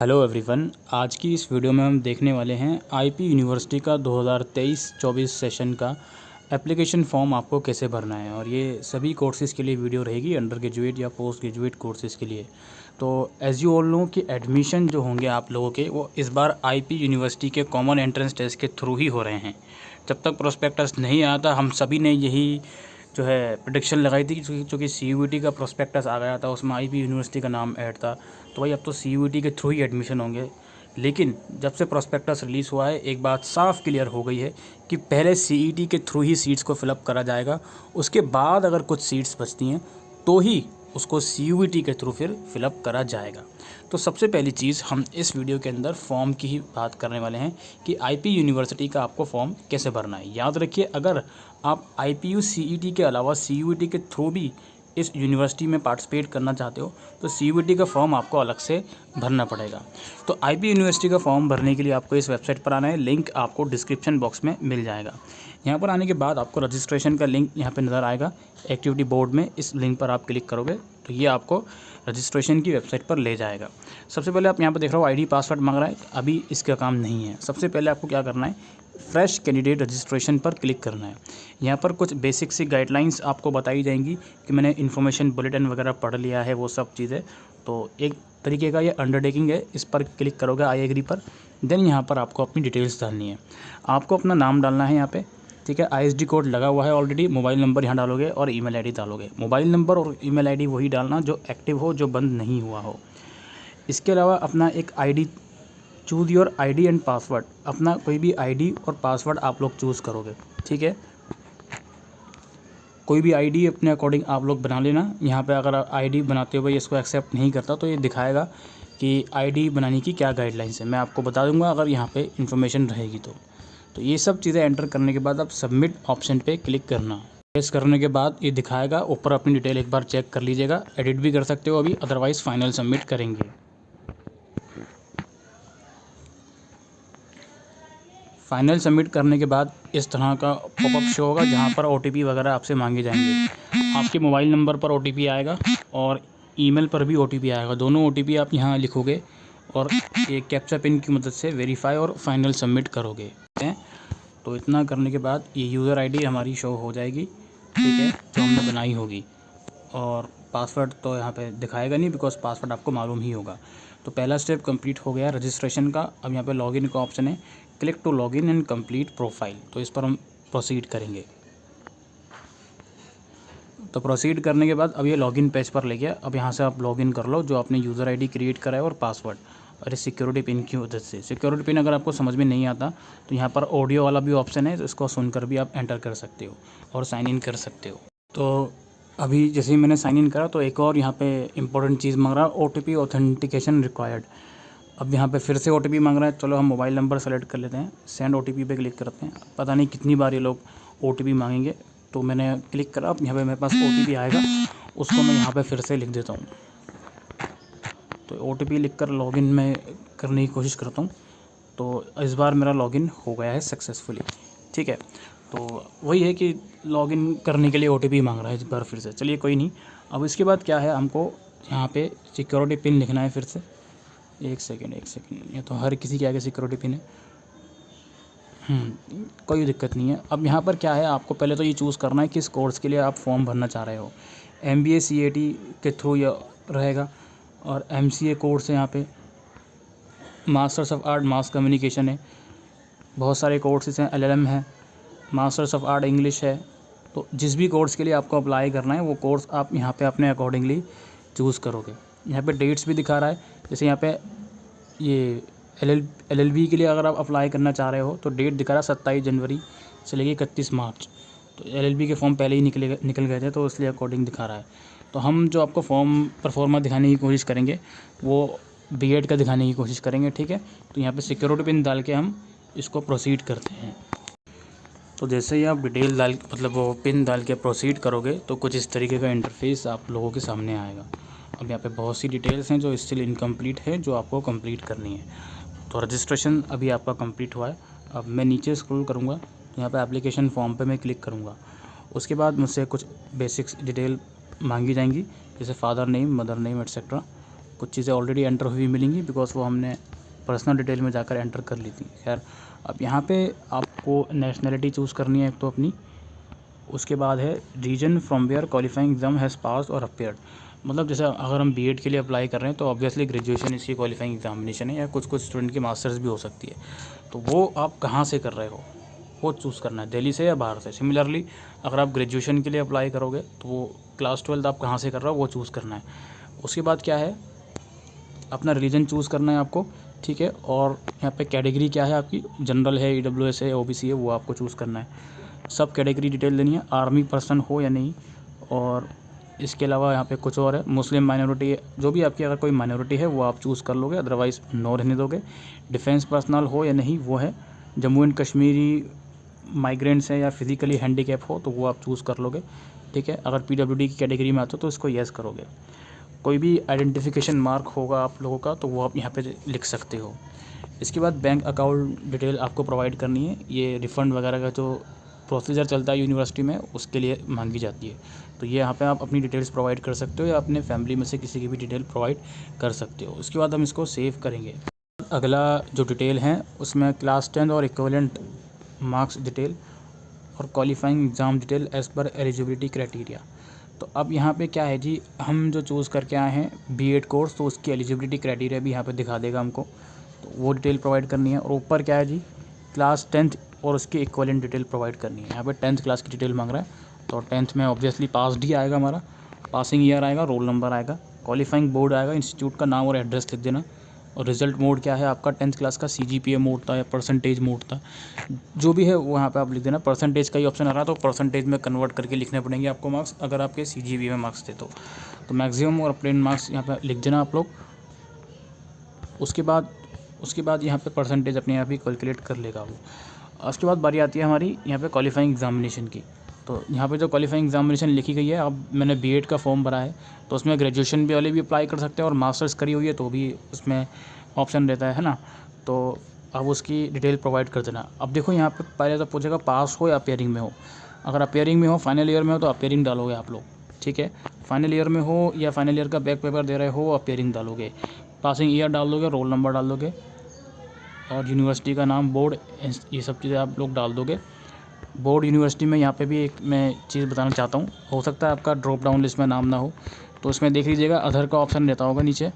Hello everyone, आज की इस वीडियो में हम देखने वाले हैं आईपी यूनिवर्सिटी का 2023-24 सेशन का एप्लीकेशन फॉर्म आपको कैसे भरना है। और ये सभी कोर्सेज़ के लिए वीडियो रहेगी, अंडर ग्रेजुएट या पोस्ट ग्रेजुएट कोर्सेज़ के लिए। तो एज़ यू ऑल नो कि एडमिशन जो होंगे आप लोगों के, वो इस बार आईपी यूनिवर्सिटी के कॉमन एंट्रेंस टेस्ट के थ्रू ही हो रहे हैं। जब तक प्रोस्पेक्टस नहीं आता, हम सभी ने यही जो है प्रेडिक्शन लगाई थी कि चूँकि सीयूईटी का प्रोस्पेक्टस आ गया था, उसमें आईपी यूनिवर्सिटी का नाम ऐड था, तो भाई अब तो सीयूईटी के थ्रू ही एडमिशन होंगे। लेकिन जब से प्रोस्पेक्टस रिलीज़ हुआ है, एक बात साफ क्लियर हो गई है कि पहले सीईटी के थ्रू ही सीट्स को फिलअप करा जाएगा। उसके बाद अगर कुछ सीट्स बचती हैं तो ही उसको सीयूईटी के थ्रू फिर फिलअप करा जाएगा। तो सबसे पहली चीज़ हम इस वीडियो के अंदर फॉर्म की ही बात करने वाले हैं कि आईपी यूनिवर्सिटी का आपको फॉर्म कैसे भरना है। याद रखिए, अगर आप आईपीयू सीईटी के अलावा सीयूईटी के थ्रू भी इस यूनिवर्सिटी में पार्टिसिपेट करना चाहते हो तो सीयूईटी का फॉर्म आपको अलग से भरना पड़ेगा। तो आईपी यूनिवर्सिटी का फॉर्म भरने के लिए आपको इस वेबसाइट पर आना है। लिंक आपको डिस्क्रिप्शन बॉक्स में मिल जाएगा। यहाँ पर आने के बाद आपको रजिस्ट्रेशन का लिंक यहाँ पे नज़र आएगा एक्टिविटी बोर्ड में। इस लिंक पर आप क्लिक करोगे तो ये आपको रजिस्ट्रेशन की वेबसाइट पर ले जाएगा। सबसे पहले आप यहाँ पर देख रहे हो आईडी पासवर्ड मांग रहा है, अभी इसका काम नहीं है। सबसे पहले आपको क्या करना है, फ्रेश कैंडिडेट रजिस्ट्रेशन पर क्लिक करना है। यहाँ पर कुछ बेसिक सी गाइडलाइंस आपको बताई जाएंगी कि मैंने इन्फॉर्मेशन बुलेटिन वगैरह पढ़ लिया है, वो सब चीज़ें। तो एक तरीके का ये अंडरटेकिंग है। इस पर क्लिक करोगे आई एग्री पर, देन यहाँ पर आपको अपनी डिटेल्स डालनी है। आपको अपना नाम डालना है यहाँ पे, ठीक है। आईएसडी कोड लगा हुआ है ऑलरेडी। मोबाइल नंबर यहाँ डालोगे और ईमेल आईडी डालोगे। मोबाइल नंबर और ईमेल आईडी वही डालना जो एक्टिव हो, जो बंद नहीं हुआ हो। इसके अलावा अपना एक ID, choose your ID and password, अपना कोई भी आईडी और पासवर्ड आप लोग चूज़ करोगे, ठीक है। कोई भी आईडी अपने अकॉर्डिंग आप लोग बना लेना। यहाँ पे अगर आईडी बनाते हुए इसको एक्सेप्ट नहीं करता तो ये दिखाएगा कि आईडी बनाने की क्या गाइडलाइंस है। मैं आपको बता दूंगा अगर यहाँ पे इन्फॉर्मेशन रहेगी तो ये सब चीज़ें एंटर करने के बाद आप सबमिट ऑप्शन पे क्लिक करना। प्रेस करने के बाद ये दिखाएगा, ऊपर अपनी डिटेल एक बार चेक कर लीजिएगा। एडिट भी कर सकते हो अभी, अदरवाइज़ फाइनल सबमिट करेंगे। फाइनल सबमिट करने के बाद इस तरह का पॉपअप शो होगा जहाँ पर ओटीपी वगैरह आपसे मांगे जाएंगे। आपके मोबाइल नंबर पर ओटीपी आएगा और ईमेल पर भी ओटीपी आएगा। दोनों ओटीपी आप यहाँ लिखोगे और एक कैप्चा पिन की मदद से वेरीफाई और फाइनल सबमिट करोगे। तो इतना करने के बाद ये यूज़र आईडी हमारी शो हो जाएगी, ठीक है, जो हमने बनाई होगी। और पासवर्ड तो यहाँ पे दिखाएगा नहीं, बिकॉज पासवर्ड आपको मालूम ही होगा। तो पहला स्टेप कंप्लीट हो गया रजिस्ट्रेशन का। अब यहाँ पे लॉगिन का ऑप्शन है, click to login and complete profile. तो इस पर हम प्रोसीड करेंगे। तो प्रोसीड करने के बाद अब ये लॉगिन पेज पर ले गया। अब यहाँ से आप लॉगिन कर लो जो आपने यूज़र आईडी क्रिएट करा है और पासवर्ड और इस सिक्योरिटी पिन की मदद से। सिक्योरिटी पिन अगर आपको समझ में नहीं आता तो यहाँ पर ऑडियो वाला भी ऑप्शन है, तो इसको सुनकर भी आप एंटर कर सकते हो और साइन इन कर सकते हो। तो अभी जैसे ही मैंने साइन इन करा तो एक और यहाँ पे इंपॉर्टेंट चीज़ मांग रहा है, ओटीपी ऑथेंटिकेशन रिक्वायर्ड। अब यहाँ पे फिर से ओटीपी मांग रहा है। चलो हम मोबाइल नंबर सेलेक्ट कर लेते हैं, सेंड ओटीपी पे क्लिक करते हैं। पता नहीं कितनी बार ये लोग ओटीपी मांगेंगे, तो मैंने क्लिक करा। अब यहाँ पे मेरे पास ओटीपी आएगा, उसको मैं यहाँ पे फिर से लिख देता हूँ। तो ओटीपी लिखकर लॉगिन में करने की कोशिश करता हूँ। तो इस बार मेरा लॉगिन हो गया है सक्सेसफुली, ठीक है। तो वही है कि लॉगिन करने के लिए ओटीपी मांग रहा है इस बार फिर से। चलिए कोई नहीं। अब इसके बाद क्या है, हमको यहाँ पे सिक्योरिटी पिन लिखना है फिर से। एक सेकेंड, ये तो हर किसी के आगे सिक्योरिटी पिन है। कोई दिक्कत नहीं है। अब यहाँ पर क्या है, आपको पहले तो ये चूज़ करना है किस कोर्स के लिए आप फॉर्म भरना चाह रहे हो। MBA CAT के थ्रू ये रहेगा और MCA कोर्स है। यहाँ पे masters of art mass communication है, बहुत सारे कोर्सेज हैं। LLM है, मास्टर्स ऑफ आर्ट इंग्लिश है। तो जिस भी कोर्स के लिए आपको अप्लाई करना है वो कोर्स आप यहाँ पे अपने अकॉर्डिंगली चूज़ करोगे। यहाँ पे डेट्स भी दिखा रहा है, जैसे यहाँ पे ये LLB के लिए अगर आप अप्लाई करना चाह रहे हो तो डेट दिखा रहा है 27 जनवरी से लेकर 31 मार्च। तो LLB के फॉर्म पहले ही निकल गए थे, तो इसलिए अकॉर्डिंग दिखा रहा है। तो हम जो आपको फॉर्म परफॉर्मा दिखाने की कोशिश करेंगे वो B.Ed का दिखाने की कोशिश करेंगे, ठीक है। तो यहाँ पे सिक्योरिटी पिन डाल के हम इसको प्रोसीड करते हैं। तो जैसे ही आप डिटेल डाल मतलब वो पिन डाल के प्रोसीड करोगे तो कुछ इस तरीके का इंटरफेस आप लोगों के सामने आएगा। अब यहाँ पे बहुत सी डिटेल्स हैं जो स्टिल इनकम्प्लीट है, जो आपको कंप्लीट करनी है। तो रजिस्ट्रेशन अभी आपका कंप्लीट हुआ है। अब मैं नीचे स्क्रॉल करूँगा तो यहाँ पे एप्लीकेशन फॉर्म पे मैं क्लिक करूँगा। उसके बाद मुझसे कुछ बेसिक्स डिटेल मांगी जाएंगी, जैसे father name, mother name etcetera. कुछ चीज़ें ऑलरेडी एंटर हुई मिलेंगी बिकॉज वो हमने पर्सनल डिटेल में जाकर एंटर कर ली थी। खैर, अब यहाँ पे आपको नेशनलिटी चूज़ करनी है एक तो अपनी, उसके बाद है region from where qualifying exam has pass or appeared. मतलब जैसे अगर हम बीएड के लिए अप्लाई कर रहे हैं तो ऑब्वियसली ग्रेजुएशन इसकी क्वालिफाइंग एग्जामिनेशन है, या कुछ स्टूडेंट की मास्टर्स भी हो सकती है। तो वो आप कहाँ से कर रहे हो वो चूज़ करना है, दिल्ली से या बाहर से। सिमिलरली अगर आप ग्रेजुएशन के लिए अप्लाई करोगे तो वो क्लास 12 आप कहाँ से कर रहे हो वो चूज़ करना है। उसके बाद क्या है, अपना रिलीजन चूज़ करना है आपको, ठीक है। और यहाँ पे कैटेगरी क्या है आपकी, जनरल है, ईडब्ल्यूएस है, ओबीसी है, वो आपको चूज़ करना है। सब कैटेगरी डिटेल देनी है, आर्मी पर्सन हो या नहीं। और इसके अलावा यहाँ पे कुछ और है, मुस्लिम माइनॉरिटी, जो भी आपकी अगर कोई माइनॉरिटी है वो आप चूज़ कर लोगे, अदरवाइज़ नो रहने दोगे। डिफेंस पर्सनल हो या नहीं वो है, जम्मू एंड कश्मीरी माइग्रेंट्स हैं या फिज़िकली हैंडीकैप हो तो वो आप चूज़ कर लोगे, ठीक है। अगर पीडब्ल्यूडी की कैटेगरी में आते हो तो इसको येस करोगे। कोई भी आइडेंटिफिकेशन मार्क होगा आप लोगों का तो वो आप यहाँ पे लिख सकते हो। इसके बाद बैंक अकाउंट डिटेल आपको प्रोवाइड करनी है। ये रिफ़ंड वगैरह का जो प्रोसीजर चलता है यूनिवर्सिटी में उसके लिए मांगी जाती है। तो ये यहाँ पे आप अपनी डिटेल्स प्रोवाइड कर सकते हो या अपने फैमिली में से किसी की भी डिटेल प्रोवाइड कर सकते हो। उसके बाद हम इसको सेव करेंगे। अगला जो डिटेल है उसमें क्लास 10 और इक्विवेलेंट मार्क्स डिटेल और qualifying exam detail as per eligibility criteria. तो अब यहाँ पे क्या है जी, हम जो चूज़ करके आए हैं बीएड कोर्स, तो उसकी एलिजिबिलिटी क्राइटेरिया भी यहाँ पे दिखा देगा हमको, तो वो डिटेल प्रोवाइड करनी है। और ऊपर क्या है जी, क्लास 10th और उसकी इक्विवेलेंट डिटेल प्रोवाइड करनी है। यहाँ पे 10th क्लास की डिटेल मांग रहा है, तो 10th में ऑब्वियसली पास्ड ही आएगा, हमारा पासिंग ईयर आएगा, रोल नंबर आएगा, क्वालिफाइंग बोर्ड आएगा, इंस्टीट्यूट का नाम और एड्रेस लिख देना। और रिज़ल्ट मोड क्या है आपका, 10th क्लास का सीजीपीए मोड था या परसेंटेज मोड था, जो भी है वो यहाँ पे आप लिख देना। परसेंटेज का ही ऑप्शन आ रहा है तो परसेंटेज में कन्वर्ट करके लिखने पड़ेंगे आपको मार्क्स, अगर आपके सीजीपीए में मार्क्स थे तो मैक्सिमम और प्लेन मार्क्स यहाँ पे लिख देना आप लोग। उसके बाद यहाँ पे परसेंटेज अपने आप ही कैलकुलेट कर लेगा वो। उसके बाद बारी आती है हमारी यहाँ पे क्वालिफाइंग एग्जामिनेशन की। तो यहाँ पे जो क्वालिफाइंग एग्जामिनेशन लिखी गई है, अब मैंने बीएड का फॉर्म भरा है तो उसमें ग्रेजुएशन भी वाले भी अप्लाई कर सकते हैं और मास्टर्स करी हुई है तो भी उसमें ऑप्शन रहता है ना। तो अब उसकी डिटेल प्रोवाइड कर देना। अब देखो यहाँ पे पहले तो पूछेगा पास हो या अपेयरिंग में हो। अगर अपेयरिंग में हो, फाइनल ईयर में हो तो अपेयरिंग डालोगे आप लोग, ठीक है। फाइनल ईयर में हो या फाइनल ईयर का बैक पेपर दे रहे हो, अपेयरिंग डालोगे, पासिंग ईयर डाल दोगे, रोल नंबर डाल दोगे और यूनिवर्सिटी का नाम, बोर्ड, ये सब चीज़ें आप लोग डाल दोगे। बोर्ड यूनिवर्सिटी में यहाँ पे भी एक मैं चीज़ बताना चाहता हूँ, हो सकता है आपका ड्रॉप डाउन लिस्ट में नाम ना हो तो उसमें देख लीजिएगा अदर का ऑप्शन रहता होगा, नीचे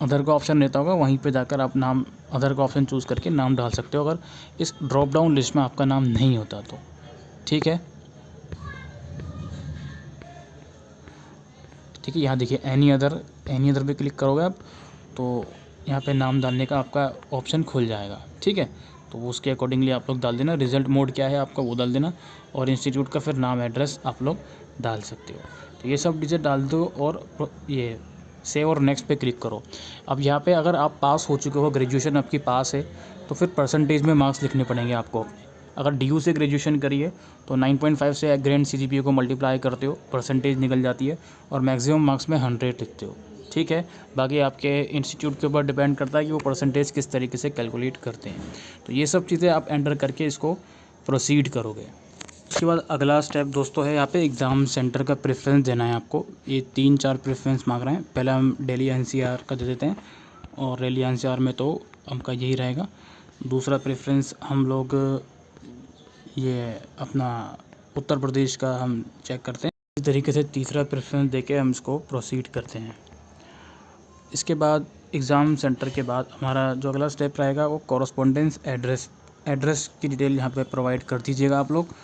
अदर का ऑप्शन रहता होगा, वहीं पे जाकर आप नाम अदर का ऑप्शन चूज़ करके नाम डाल सकते हो अगर इस ड्रॉप डाउन लिस्ट में आपका नाम नहीं होता तो, ठीक है। ठीक है, यहाँ देखिए एनी अदर पे क्लिक करोगे आप तो यहाँ पे नाम डालने का आपका ऑप्शन खुल जाएगा, ठीक है। तो उसके अकॉर्डिंगली आप लोग डाल देना। रिज़ल्ट मोड क्या है आपका वो डाल देना और इंस्टीट्यूट का फिर नाम, एड्रेस आप लोग डाल सकते हो। तो ये सब डिटेल डाल दो और ये सेव और नेक्स्ट पे क्लिक करो। अब यहाँ पे अगर आप पास हो चुके हो, ग्रेजुएशन आपकी पास है, तो फिर परसेंटेज में मार्क्स लिखने पड़ेंगे आपको अपने। अगर डीयू से ग्रेजुएशन करिए तो 9.5 से ग्रेड सीजीपीए को मल्टीप्लाई करते हो, परसेंटेज निकल जाती है और मैक्सिमम मार्क्स में 100 लिखते हो, ठीक है। बाकी आपके इंस्टीट्यूट के ऊपर डिपेंड करता है कि वो परसेंटेज किस तरीके से कैलकुलेट करते हैं। तो ये सब चीज़ें आप एंटर करके इसको प्रोसीड करोगे। उसके बाद अगला स्टेप दोस्तों है यहाँ पे एग्ज़ाम सेंटर का प्रेफरेंस देना है आपको। ये 3-4 प्रेफरेंस मांग रहे हैं। पहला हम दिल्ली एनसीआर का दे देते हैं और दिल्ली एनसीआर में तो हमका यही रहेगा। दूसरा प्रेफरेंस हम लोग ये अपना उत्तर प्रदेश का हम चेक करते हैं। इस तरीके से तीसरा प्रेफरेंस देके हम इसको प्रोसीड करते हैं। इसके बाद एग्ज़ाम सेंटर के बाद हमारा जो अगला स्टेप रहेगा वो कॉरस्पॉन्डेंस एड्रेस की डिटेल यहाँ पे प्रोवाइड कर दीजिएगा आप लोग।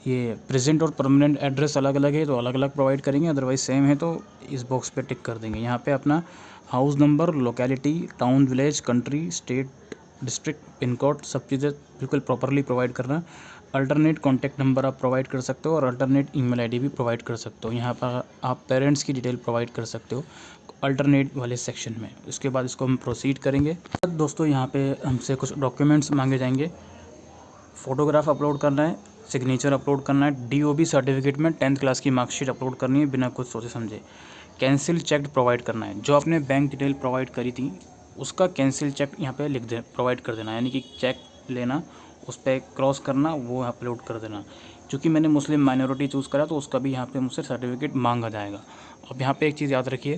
ये प्रेजेंट और परमानेंट एड्रेस अलग अलग है तो अलग अलग प्रोवाइड करेंगे, अदरवाइज़ सेम है तो इस बॉक्स पे टिक कर देंगे। यहाँ पे अपना house number, locality, town, village, country, state, district, pin code, सब चीज़ें बिल्कुल प्रॉपरली प्रोवाइड करना। अल्टरनेट कॉन्टैक्ट नंबर आप प्रोवाइड कर सकते हो और अल्टरनेट ईमेल आईडी भी प्रोवाइड कर सकते हो। यहाँ पर आप पेरेंट्स की डिटेल प्रोवाइड कर सकते हो अल्टरनेट वाले सेक्शन में। उसके बाद इसको हम प्रोसीड करेंगे। दोस्तों यहाँ पे हमसे कुछ डॉक्यूमेंट्स मांगे जाएंगे। फ़ोटोग्राफ अपलोड करना है, सिग्नेचर अपलोड करना है, डीओबी सर्टिफिकेट में 10th क्लास की मार्कशीट अपलोड करनी है बिना कुछ सोचे समझे। कैंसिल चेक प्रोवाइड करना है, जो आपने बैंक डिटेल प्रोवाइड करी थी उसका कैंसिल चेक यहाँ पे प्रोवाइड कर देना, यानी कि चेक लेना, उस पर क्रॉस करना, वो अपलोड कर देना। चूँकि मैंने मुस्लिम माइनॉरिटी चूज़ करा तो उसका भी यहाँ पे मुझसे सर्टिफिकेट मांगा जाएगा। अब यहाँ पे एक चीज़ याद रखिए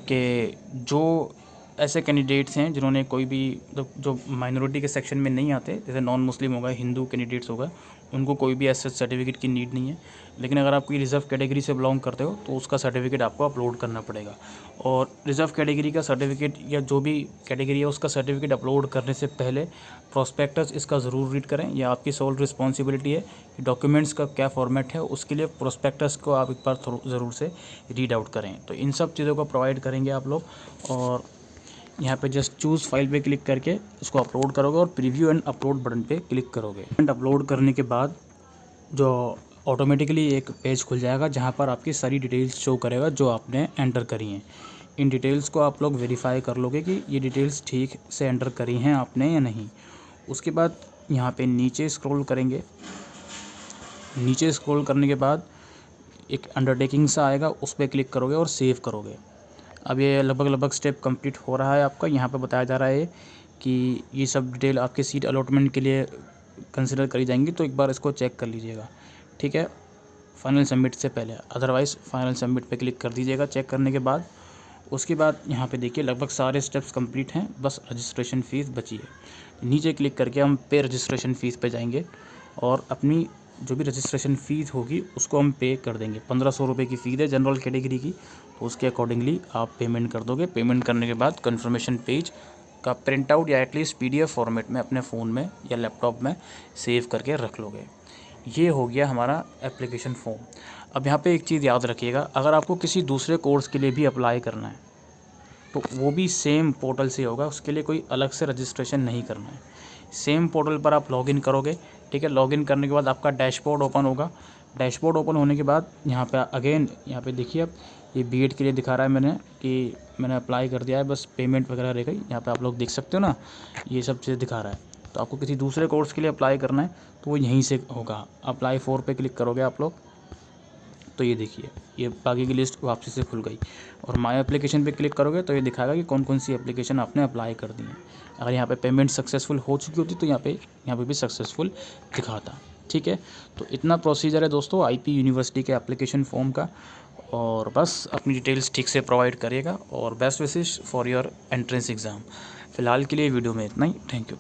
कि जो ऐसे कैंडिडेट्स हैं जिन्होंने कोई भी जो माइनॉरिटी के सेक्शन में नहीं आते, जैसे नॉन मुस्लिम होगा, हिंदू कैंडिडेट्स होगा, उनको कोई भी ऐसे सर्टिफिकेट की नीड नहीं है। लेकिन अगर आप कोई रिज़र्व कैटेगरी से बिलोंग करते हो तो उसका सर्टिफिकेट आपको अपलोड करना पड़ेगा। और रिज़र्व कैटेगरी का सर्टिफिकेट या जो भी कैटेगरी है उसका सर्टिफिकेट अपलोड करने से पहले प्रोस्पेक्टस इसका ज़रूर रीड करें। यह आपकी सोल रिस्पॉन्सिबिलिटी है कि डॉक्यूमेंट्स का क्या फॉर्मेट है, उसके लिए प्रोस्पेक्टस को आप एक बार ज़रूर से रीड आउट करें। तो इन सब चीज़ों को प्रोवाइड करेंगे आप लोग, और यहाँ पे जस्ट चूज़ फाइल पे क्लिक करके उसको अपलोड करोगे और प्रीव्यू एंड अपलोड बटन पे क्लिक करोगे। एंड अपलोड करने के बाद जो ऑटोमेटिकली एक पेज खुल जाएगा जहाँ पर आपकी सारी डिटेल्स शो करेगा जो आपने एंटर करी हैं। इन डिटेल्स को आप लोग वेरीफाई कर लोगे कि ये डिटेल्स ठीक से एंटर करी हैं आपने या नहीं। उसके बाद यहाँ पे नीचे स्क्रॉल करेंगे। नीचे स्क्रॉल करने के बाद एक अंडरटेकिंग सा आएगा, उस पर क्लिक करोगे और सेव करोगे। अब ये लगभग स्टेप कंप्लीट हो रहा है आपका। यहाँ पे बताया जा रहा है कि ये सब डिटेल आपके सीट अलॉटमेंट के लिए कंसिडर करी जाएंगी, तो एक बार इसको चेक कर लीजिएगा, ठीक है, फाइनल सबमिट से पहले। अदरवाइज़ फाइनल सबमिट पे क्लिक कर दीजिएगा चेक करने के बाद। उसके बाद यहाँ पे देखिए लगभग सारे स्टेप्स कंप्लीट हैं, बस रजिस्ट्रेशन फ़ीस बची है। नीचे क्लिक करके हम पे रजिस्ट्रेशन फ़ीस पे जाएंगे और अपनी जो भी रजिस्ट्रेशन फ़ीस होगी उसको हम पे कर देंगे। 1500 रुपये की फ़ीस है जनरल कैटेगरी की, तो उसके अकॉर्डिंगली आप पेमेंट कर दोगे। पेमेंट करने के बाद कन्फर्मेशन पेज का प्रिंट आउट या एटलीस्ट PDF फॉर्मेट में अपने फ़ोन में या लैपटॉप में सेव करके रख लोगे। ये हो गया हमारा एप्लीकेशन फॉर्म। अब यहाँ पे एक चीज़ याद रखिएगा, अगर आपको किसी दूसरे कोर्स के लिए भी अप्लाई करना है तो वो भी सेम पोर्टल से होगा, उसके लिए कोई अलग से रजिस्ट्रेशन नहीं करना है। सेम पोर्टल पर आप लॉगिन करोगे, ठीक है। लॉगिन करने के बाद आपका डैशबोर्ड ओपन होगा। डैशबोर्ड ओपन होने के बाद यहाँ पे अगेन यहाँ पे देखिए, अब ये B.Ed के लिए दिखा रहा है मैंने अप्लाई कर दिया है, बस पेमेंट वगैरह रह गई। यहाँ पे आप लोग देख सकते हो ना, ये सब चीज़ दिखा रहा है। तो आपको किसी दूसरे कोर्स के लिए अप्लाई करना है तो वो यहीं से होगा। अप्लाई फॉर पे क्लिक करोगे आप लोग, तो ये देखिए ये बाकी की लिस्ट वापसी से खुल गई। और माय एप्लीकेशन पे क्लिक करोगे तो ये दिखाएगा कि कौन कौन सी एप्लीकेशन आपने अप्लाई कर दी है। अगर यहाँ पे पेमेंट सक्सेसफुल हो चुकी होती तो यहाँ पे भी सक्सेसफुल दिखाता, ठीक है। तो इतना प्रोसीजर है दोस्तों IP यूनिवर्सिटी के एप्लीकेशन फॉर्म का। और बस अपनी डिटेल्स ठीक से प्रोवाइड करिएगा और best wishes for your entrance exam. फ़िलहाल के लिए वीडियो में इतना ही। Thank you.